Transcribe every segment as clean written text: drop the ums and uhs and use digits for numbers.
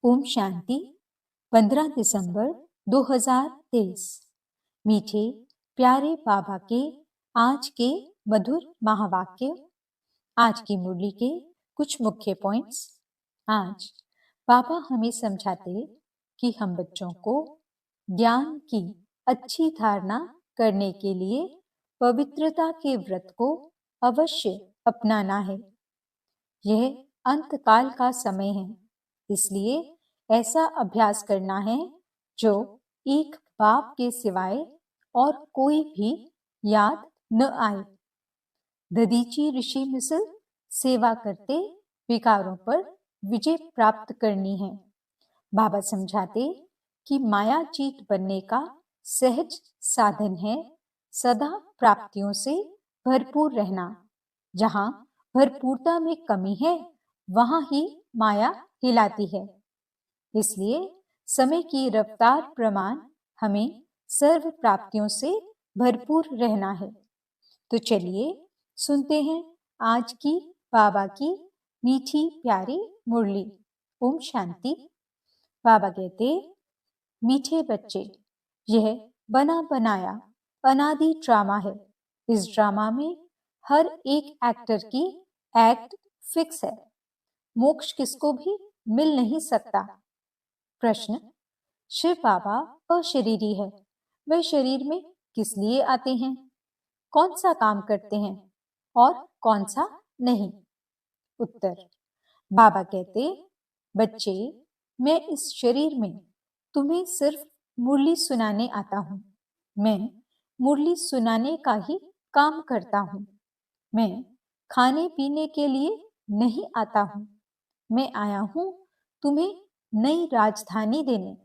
ओम शांति। 15 दिसंबर 2023। मीठे प्यारे बाबा के आज के मधुर महावाक्य। आज की मुरली के कुछ मुख्य पॉइंट्स। आज बाबा हमें समझाते कि हम बच्चों को ज्ञान की अच्छी धारणा करने के लिए पवित्रता के व्रत को अवश्य अपनाना है। यह अंतकाल का समय है, इसलिए ऐसा अभ्यास करना है जो एक बाप के सिवाय और कोई भी याद न आए। ददीची ऋषि मिसल सेवा करते विकारों पर विजय प्राप्त करनी है। बाबा समझाते कि माया जीत बनने का सहज साधन है सदा प्राप्तियों से भरपूर रहना। जहाँ भरपूरता में कमी है वहां ही माया हिलाती है। इसलिए समय की रफ्तार प्रमाण हमें सर्व प्राप्तियों से भरपूर रहना है। तो चलिए सुनते हैं आज की बाबा की मीठी प्यारी मुरली। ओम शांति। बाबा कहते, मीठे बच्चे, यह बना बनाया अनादि ड्रामा है। इस ड्रामा में हर एक एक्टर की एक्ट फिक्स है। मोक्ष किसको भी मिल नहीं सकता। प्रश्न, शिव बाबा अशरीरी है, वे शरीर में किस लिए आते हैं? कौन सा काम करते हैं और कौन सा नहीं? उत्तर, बाबा कहते, बच्चे, मैं इस शरीर में तुम्हें सिर्फ मुरली सुनाने आता हूँ। मैं मुरली सुनाने का ही काम करता हूँ। मैं खाने पीने के लिए नहीं आता हूँ। मैं आया हूँ तुम्हें नई राजधानी देने।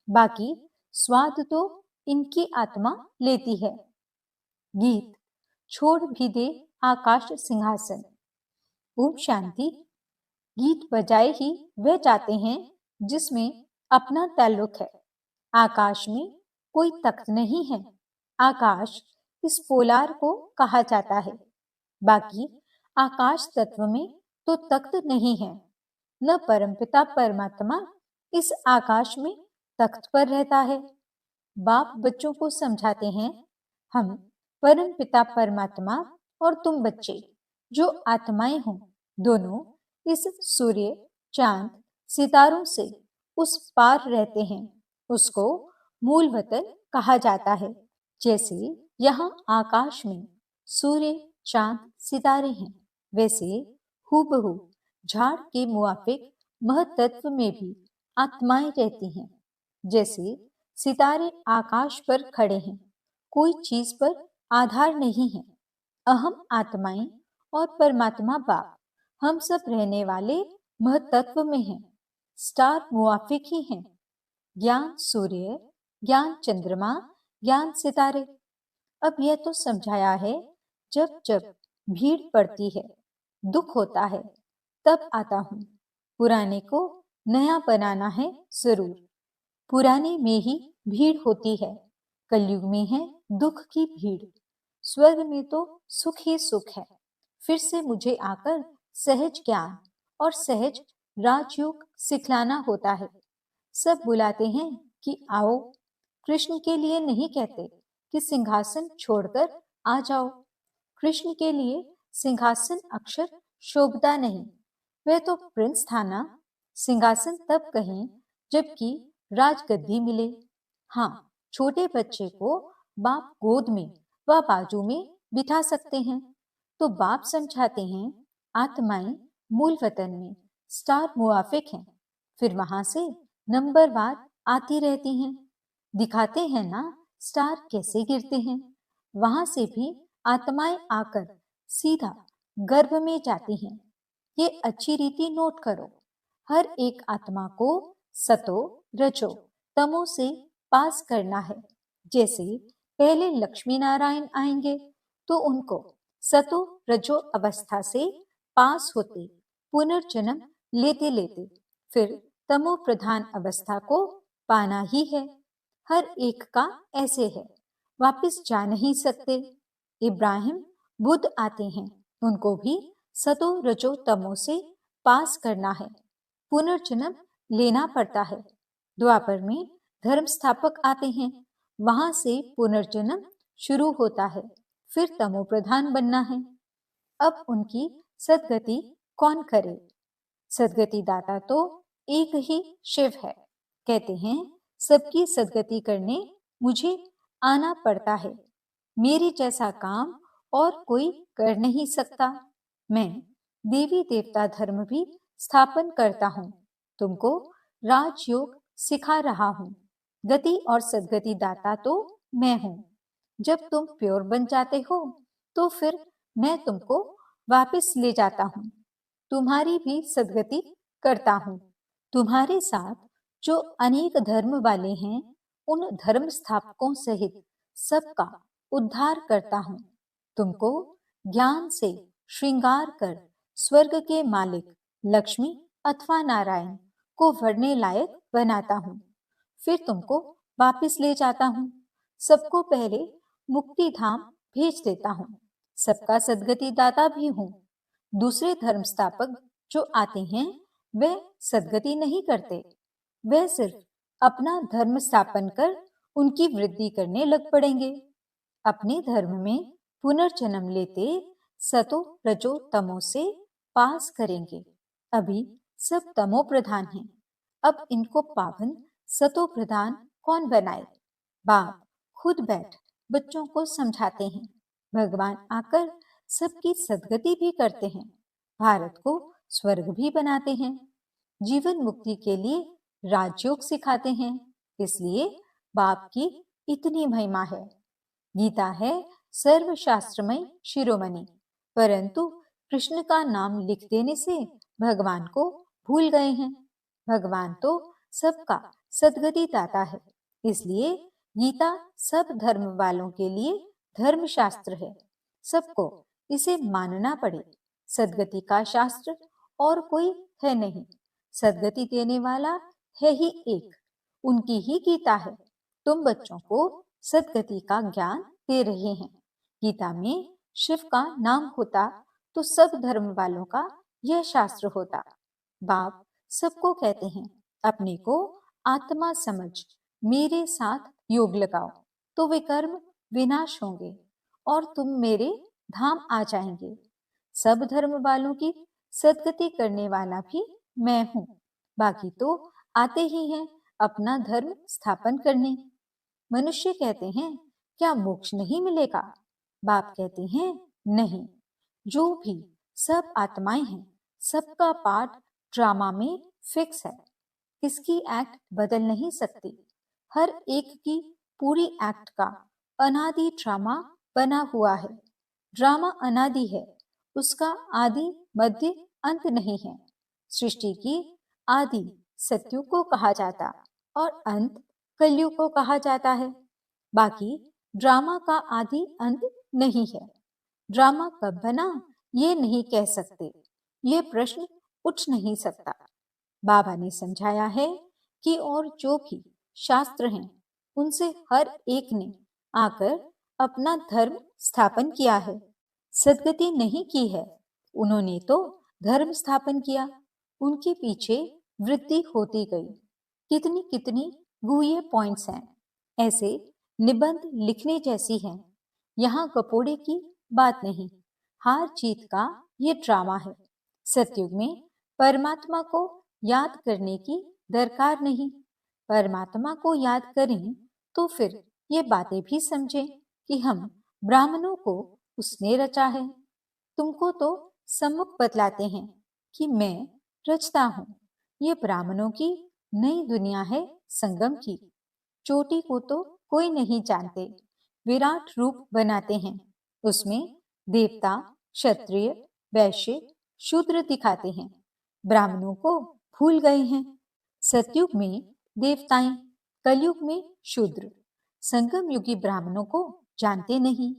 बाकी स्वाद तो इनकी आत्मा लेती है। गीत छोड़ भी दे आकाश सिंहासन। ओम शांति। गीत बजाए ही वह जाते हैं जिसमें अपना ताल्लुक है। आकाश में कोई तख्त नहीं है। आकाश इस पोलार को कहा जाता है। बाकी आकाश तत्व में तो तख्त नहीं है। न परमपिता परमात्मा इस आकाश में तख्त पर रहता है। बाप बच्चों को समझाते हैं, हम परमपिता परमात्मा और तुम बच्चे जो आत्माएं हो, दोनों इस सूर्य, चांद, सितारों से उस पार रहते हैं। उसको मूल वतन कहा जाता है। जैसे यहाँ आकाश में सूर्य, चांद, सितारे हैं, वैसे हूबहू झाड़ के मुआफिक महतत्व में भी आत्माएं रहती हैं। जैसे सितारे आकाश पर खड़े हैं, कोई चीज पर आधार नहीं है। अहम आत्माएं और परमात्मा बाप हम सब रहने वाले महतत्व में हैं। स्टार मुआफिक ही हैं। ज्ञान सूर्य, ज्ञान चंद्रमा, ज्ञान सितारे। अब यह तो समझाया है, जब जब भीड़ पड़ती है, दुख होता है, तब आता हूँ। पुराने को नया बनाना है जरूर। पुराने में ही भीड़ होती है। कलयुग में है दुख की भीड़। स्वर्ग में तो सुख ही सुख है। फिर से मुझे आकर सहज ज्ञान और सहज राजयोग सिखलाना होता है। सब बुलाते हैं कि आओ। कृष्ण के लिए नहीं कहते कि सिंहासन छोड़कर आ जाओ। कृष्ण के लिए सिंहासन अक्षर शोभता नहीं। वह तो प्रिंस था ना। सिंहासन तब कहें जबकि राजगद्दी मिले। हाँ, छोटे बच्चे को बाप गोद में व बाजू में बिठा सकते हैं। तो बाप समझाते हैं, आत्माएं मूल वतन में स्टार मुआफिक हैं। फिर वहां से नंबरवार आती रहती हैं। दिखाते हैं ना स्टार कैसे गिरते हैं। वहां से भी आत्माएं आकर सीधा गर्भ में जाती हैं। ये अच्छी रीति नोट करो। हर एक आत्मा को सतो, रजो, तमो से पास करना है। जैसे पहले लक्ष्मी नारायण आएंगे तो उनको सतो रजो अवस्था से पास होते पुनर्जन्म लेते लेते फिर तमो प्रधान अवस्था को पाना ही है। हर एक का ऐसे है, वापस जा नहीं सकते। इब्राहिम बुद्ध आते हैं, उनको भी सतो रजो तमो से पास करना है, पुनर्जन्म लेना पड़ता है। द्वापर में धर्म स्थापक आते हैं, वहां से पुनर्जन्म शुरू होता है, फिर तमो प्रधान बनना है। अब उनकी सदगति कौन करे? सदगति दाता तो एक ही शिव है। कहते हैं सबकी सदगति करने मुझे आना पड़ता है। मेरे जैसा काम और कोई कर नहीं सकता। मैं देवी देवता धर्म भी स्थापन करता हूँ, तुमको राजयोग सिखा रहा हूँ। गति और सदगति दाता तो मैं हूँ। जब तुम प्योर बन जाते हो तो फिर मैं तुमको वापस ले जाता हूँ, तुम्हारी भी सदगति करता हूँ। तुम्हारे साथ जो अनेक धर्म वाले हैं, उन धर्म स्थापकों सहित सबका उद्धार करता हूँ। तुमको ज्ञान से श्रृंगार कर स्वर्ग के मालिक लक्ष्मी अथवा नारायण को वरने लायक बनाता हूँ, फिर तुमको वापस ले जाता हूँ। सबको पहले मुक्ति धाम भेज देता हूँ। सबका सदगति दाता भी हूँ। दूसरे धर्म स्थापक जो आते हैं वे सदगति नहीं करते, वे सिर्फ अपना धर्म स्थापन कर उनकी वृद्धि करने लग पड़ेंगे। अपने धर्म में पुनर्जन्म लेते सतो रजो तमो से पास करेंगे। अभी सब तमो प्रधान हैं, अब इनको पावन सतो प्रधान कौन बनाए? बाप खुद बैठ बच्चों को समझाते हैं। भगवान आकर सबकी सदगति भी करते हैं, भारत को स्वर्ग भी बनाते हैं, जीवन मुक्ति के लिए राजयोग सिखाते हैं। इसलिए बाप की इतनी महिमा है। गीता है सर्वशास्त्रमय शिरोमणि, परंतु कृष्ण का नाम लिख देने से भगवान को भूल गए हैं। भगवान तो सबका सदगति दाता है, इसलिए गीता सब धर्म वालों के लिए धर्म शास्त्र है। सबको इसे मानना पड़े। सदगति का शास्त्र और कोई है नहीं, सदगति देने वाला है ही एक, उनकी ही गीता है। तुम बच्चों को सदगति का ज्ञान दे रहे हैं। गीता में शिव का नाम होता तो सब धर्म वालों का यह शास्त्र होता। बाप सबको कहते हैं अपने को आत्मा समझ मेरे साथ योग लगाओ तो वे कर्म विनाश होंगे और तुम मेरे धाम आ जाएंगे। सब धर्म वालों की सदगति करने वाला भी मैं हूँ। बाकी तो आते ही हैं अपना धर्म स्थापन करने। मनुष्य कहते हैं क्या मोक्ष नहीं मिलेगा? बाप कहते हैं नहीं, जो भी सब आत्माएं हैं सबका पार्ट ड्रामा में फिक्स है, इसकी एक्ट बदल नहीं सकती। हर एक की पूरी एक्ट का अनादि ड्रामा बना हुआ है। ड्रामा अनादि है, उसका आदि मध्य अंत नहीं है। सृष्टि की आदि सत्युग को कहा जाता और अंत कलयुग को कहा जाता है। बाकी ड्रामा का आदि अंत नहीं है। ड्रामा कब बना ये नहीं कह सकते, ये प्रश्न उठ नहीं सकता। बाबा ने समझाया है कि और जो भी शास्त्र हैं उनसे हर एक ने आकर अपना धर्म स्थापन किया है, सदगति नहीं की है। उन्होंने तो धर्म स्थापन किया, उनके पीछे वृद्धि होती गई। कितनी कितनी गुह्य पॉइंट्स हैं, ऐसे निबंध लिखने जैसी हैं। यहाँ कपोड़े की बात नहीं, हार जीत का ये ड्रामा है। सतयुग में परमात्मा को याद करने की दरकार नहीं। परमात्मा को याद करें तो फिर ये बातें भी समझें कि हम ब्राह्मणों को उसने रचा है। तुमको तो सम्मुख बतलाते हैं कि मैं रचता हूँ। ये ब्राह्मणों की नई दुनिया है संगम की। चोटी को तो कोई नहीं जानते, विराट रूप बनाते हैं, उसमें देवता क्षत्रिय वैश्य शूद्र दिखाते हैं। ब्राह्मणों को भूल गए हैं। सतयुग में देवताएं, कलयुग में शूद्र। संगम युगी ब्राह्मणों को जानते नहीं।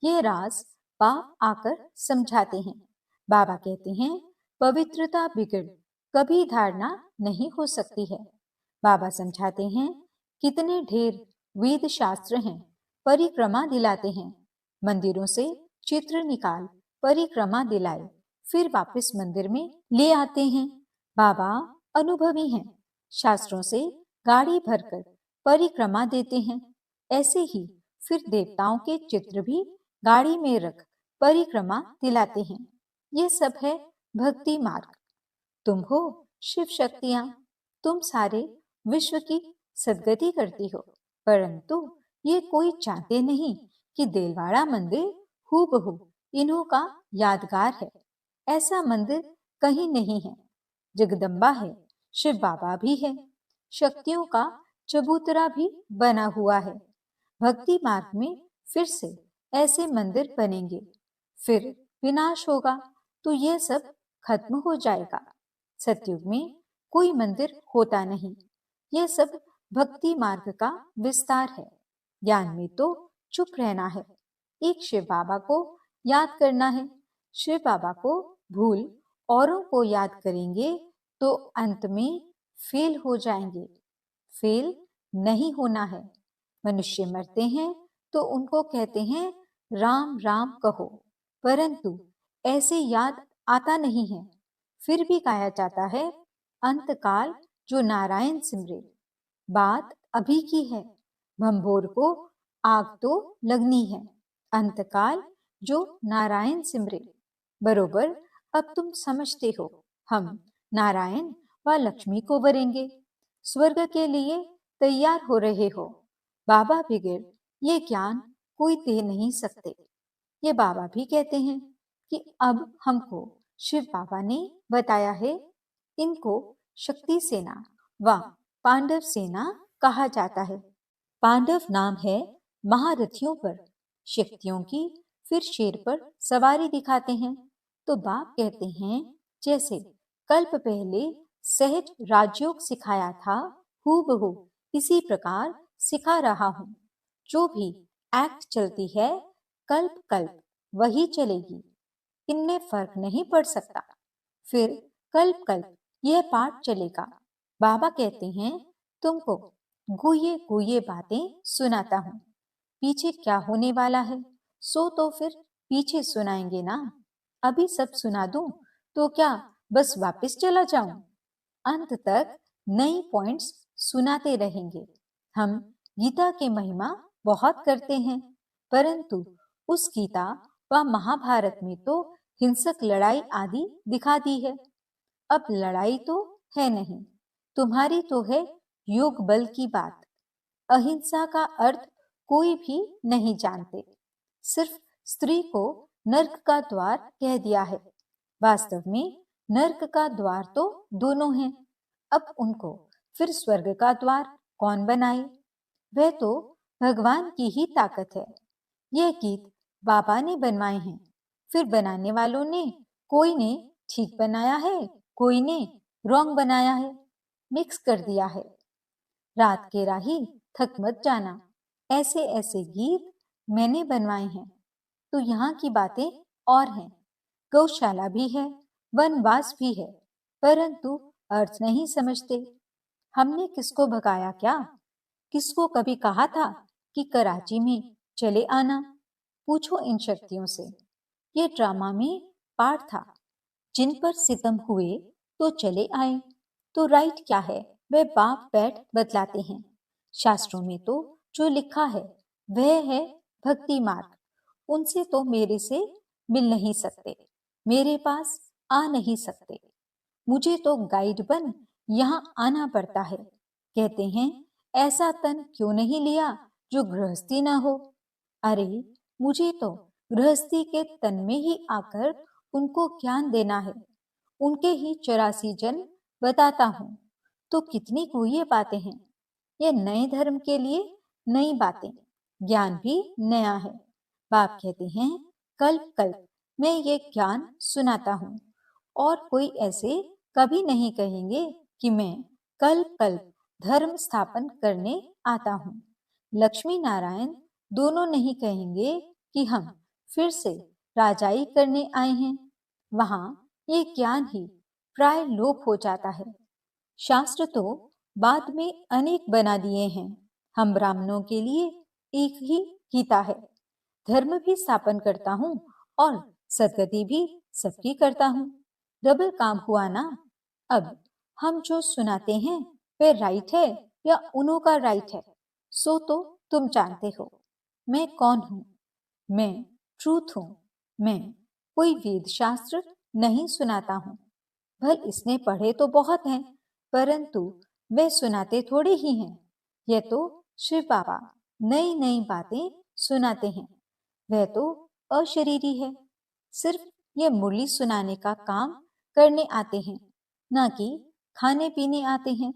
यह राज बाप आकर समझाते हैं। बाबा कहते हैं पवित्रता बिगड़ कभी धारणा नहीं हो सकती है। बाबा समझाते हैं कितने ढेर वेद शास्त्र हैं, परिक्रमा दिलाते हैं। मंदिरों से चित्र निकाल परिक्रमा दिलाए, फिर वापस मंदिर में ले आते हैं। बाबा अनुभवी हैं, शास्त्रों से गाड़ी भरकर परिक्रमा देते हैं। ऐसे ही फिर देवताओं के चित्र भी गाड़ी में रख परिक्रमा दिलाते हैं। ये सब है भक्ति मार्ग। तुम हो शिव शक्तियां, तुम सारे विश्व की सद्गति करती हो, परंतु ये कोई चाहते नहीं कि देलवाड़ा मंदिर हूबहू इन्हों का यादगार है। ऐसा मंदिर कहीं नहीं है। जगदम्बा है, शिव बाबा भी है, शक्तियों का चबूतरा भी बना हुआ है। भक्ति मार्ग में फिर से ऐसे मंदिर बनेंगे, फिर विनाश होगा तो यह सब खत्म हो जाएगा। सतयुग में कोई मंदिर होता नहीं। यह सब भक्ति मार्ग का विस्तार है। ज्ञान में तो चुप रहना है, एक शिव बाबा को याद करना है। शिव बाबा को भूल औरों को याद करेंगे तो अंत में फेल हो जाएंगे। फेल नहीं होना है। मनुष्य मरते हैं तो उनको कहते हैं राम राम कहो, परंतु ऐसे याद आता नहीं है। फिर भी गाया जाता है अंतकाल जो नारायण सिमरे। बात अभी की है, भंभोर को आग तो लगनी है। अंतकाल जो नारायण सिमरे। बरोबर अब तुम समझते हो, हम नारायण व लक्ष्मी को वरेंगे, स्वर्ग के लिए तैयार हो रहे हो। बाबा बगैर ये ज्ञान कोई दे नहीं सकते। ये बाबा भी कहते हैं कि अब हमको शिव बाबा ने बताया है। इनको शक्ति सेना व पांडव सेना कहा जाता है। पांडव नाम है महारथियों पर, शक्तियों की फिर शेर पर सवारी दिखाते हैं। तो बाप कहते हैं जैसे कल्प पहले सहज राजयोग सिखाया था, हूबहू इसी प्रकार सिखा रहा हूँ। जो भी एक्ट चलती है कल्प कल्प वही चलेगी, इनमें फर्क नहीं पड़ सकता। फिर कल्प कल्प यह पाठ चलेगा। बाबा कहते हैं तुमको गुये गुये बातें सुनाता हूँ। पीछे क्या होने वाला है सो तो फिर पीछे सुनाएंगे ना। अभी सब सुना दूं तो क्या बस वापस चला जाऊं? अंत तक नई पॉइंट्स सुनाते रहेंगे। हम गीता के महिमा बहुत करते हैं, परंतु उस गीता व महाभारत में तो हिंसक लड़ाई आदि दिखा दी है। अब लड़ाई तो है नहीं, तुम्हारी तो है योग बल की बात। अहिंसा का अर्थ कोई भी नहीं जानते। सिर्फ स्त्री को नर्क का द्वार कह दिया है। वास्तव में नर्क का द्वार तो दोनों हैं। अब उनको फिर स्वर्ग का द्वार कौन बनाए? वह तो भगवान की ही ताकत है। यह गीत बाबा ने बनवाए हैं, फिर बनाने वालों ने कोई ने ठीक बनाया है, कोई ने रॉन्ग बनाया है, मिक्स कर दिया है। रात के राही थक मत जाना, ऐसे ऐसे गीत मैंने बनवाए हैं। तो यहाँ की बातें और हैं। गौशाला भी है, वनवास भी है, परंतु अर्थ नहीं समझते। हमने किसको भगाया क्या? किसको कभी कहा था कि कराची में चले आना? पूछो इन शक्तियों से। ये ड्रामा में पार्ट था। जिन पर सितम हुए तो चले आए। तो राइट क्या है वह बाप बैठ बतलाते हैं। शास्त्रों में तो जो लिखा है वह है भक्ति मार्ग। उनसे तो मेरे से मिल नहीं सकते, मेरे पास आ नहीं सकते। मुझे तो गाइड बन यहाँ आना पड़ता है। कहते हैं ऐसा तन क्यों नहीं लिया जो गृहस्थी ना हो। अरे मुझे तो गृहस्थी के तन में ही आकर उनको ज्ञान देना है। उनके ही 84 जन्म बताता हूँ। तो कितनी गुह्य बातें हैं। ये नए धर्म के लिए नई बातें, ज्ञान भी नया है। बाप कहते हैं कल्प कल्प मैं ये ज्ञान सुनाता हूँ, और कोई ऐसे कभी नहीं कहेंगे कि मैं कल्प कल्प धर्म स्थापन करने आता हूँ। लक्ष्मी नारायण दोनों नहीं कहेंगे कि हम फिर से राजाई करने आए हैं। वहां ये ज्ञान ही प्राय लोप हो जाता है। शास्त्र तो बाद में अनेक बना दिए हैं। हम ब्राह्मणों के लिए एक ही गीता है। धर्म भी स्थापन करता हूँ और सदगति भी सबकी करता हूँ। डबल काम हुआ ना। अब हम जो सुनाते हैं वे राइट है या उन्हों का राइट है, सो तो तुम जानते हो। मैं कौन हूं? मैं ट्रूथ हूं। मैं कोई वेद शास्त्र नहीं सुनाता हूं। भल इसने पढ़े तो बहुत हैं, परंतु वे सुनाते थोड़े ही हैं। यह तो शिव बाबा नई नई बातें सुनाते हैं। वह तो अशरीरी है, सिर्फ ये मुरली सुनाने का काम करने आते हैं, ना कि खाने पीने आते हैं।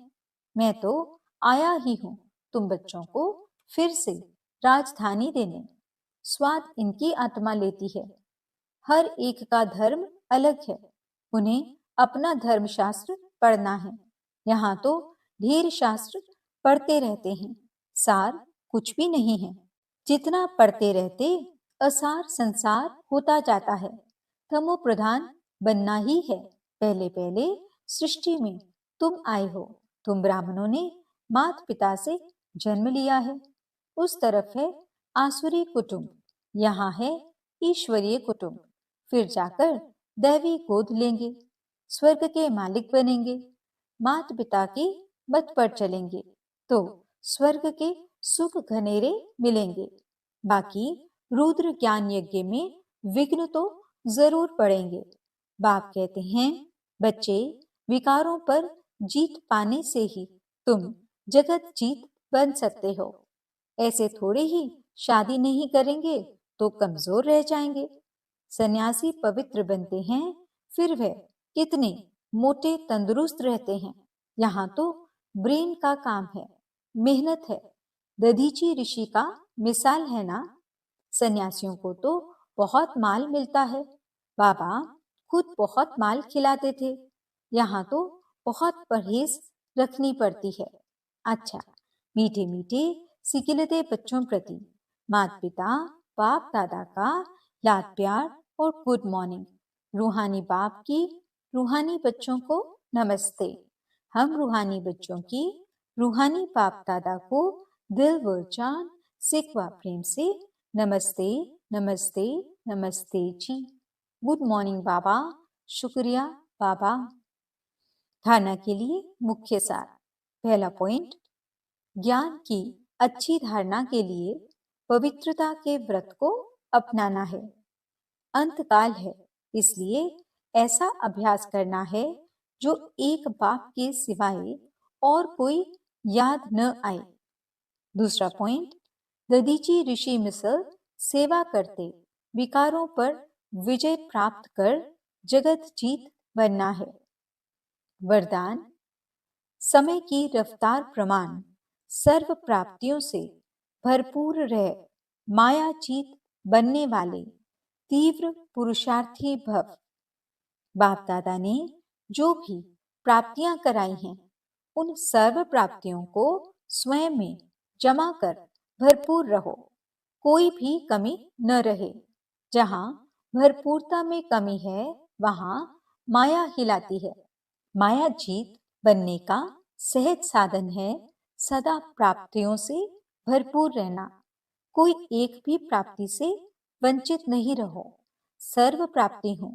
मैं तो आया ही हूं तुम बच्चों को फिर से राजधानी देने। स्वाद इनकी आत्मा लेती है। हर एक का धर्म अलग है, उन्हें अपना धर्मशास्त्र पढ़ना है। यहाँ तो ढेर शास्त्र पढ़ते रहते हैं, सार कुछ भी नहीं है। जितना पढ़ते रहते असार संसार होता जाता है। तमो प्रधान बनना ही है। पहले पहले सृष्टि में तुम आए हो। तुम ब्राह्मणों ने माता पिता से जन्म लिया है। उस तरफ है आसुरी कुटुंब, यहाँ है ईश्वरीय कुटुंब। फिर जाकर दैवी गोद लेंगे, स्वर्ग के मालिक बनेंगे, माता पिता की मत पर चलेंगे तो स्वर्ग के सुख घनेरे मिलेंगे। बाकी रुद्र ज्ञान यज्ञ में विघ्न तो जरूर पड़ेंगे। बाप कहते हैं, बच्चे विकारों पर जीत पाने से ही तुम जगत जीत बन सकते हो। ऐसे थोड़े ही शादी नहीं करेंगे तो कमजोर रह जाएंगे। सन्यासी पवित्र बनते हैं, फिर वह कितने मोटे तंदुरुस्त रहते हैं। यहाँ तो ब्रेन का काम है, मेहनत है। दधीची ऋषि का मिसाल है ना। सन्यासियों को तो बहुत माल मिलता है। बाबा खुद बहुत माल खिलाते थे। यहाँ तो बहुत परहेज रखनी पड़ती है। अच्छा, मीठे मीठे सिकिलते बच्चों प्रति माता पिता बाप दादा का याद प्यार और गुड मॉर्निंग। रूहानी बाप की रूहानी बच्चों को नमस्ते। हम रूहानी बच्चों की रूहानी बाप दादा को दिल व जान सिकवा प्रेम से नमस्ते नमस्ते नमस्ते जी। गुड मॉर्निंग बाबा। शुक्रिया बाबा। धारणा के लिए मुख्य सार। पहला पॉइंट, ज्ञान की अच्छी धारणा के लिए पवित्रता के व्रत को अपनाना है। अंतकाल है, इसलिए ऐसा अभ्यास करना है जो एक बाप के सिवाय और कोई याद न आए। दूसरा पॉइंट, दधीची ऋषि मिसल सेवा करते विकारों पर विजय प्राप्त कर जगत जीत बनना है। वरदान, समय की रफ्तार प्रमाण सर्व प्राप्तियों से भरपूर रह माया जीत बनने वाले तीव्र पुरुषार्थी भव। बाप दादा ने जो भी प्राप्तियां कराई हैं, उन सर्व प्राप्तियों को स्वयं में जमा कर भरपूर रहो, कोई भी कमी न रहे। जहां भरपूरता में कमी है, वहां माया हिलाती है। माया जीत बनने का सहज साधन है सदा प्राप्तियों से भरपूर रहना। कोई एक भी प्राप्ति से वंचित नहीं रहो। सर्व प्राप्ति हूं।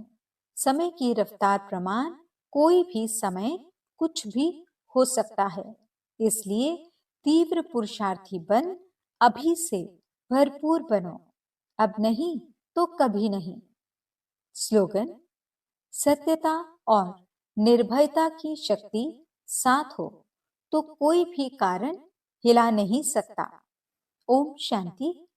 समय की रफ्तार प्रमाण कोई भी समय कुछ भी हो सकता है, इसलिए तीव्र पुरुषार्थी बन अभी से भरपूर बनो। अब नहीं तो कभी नहीं। स्लोगन, सत्यता और निर्भयता की शक्ति साथ हो तो कोई भी कारण हिला नहीं सकता। ओम शांति।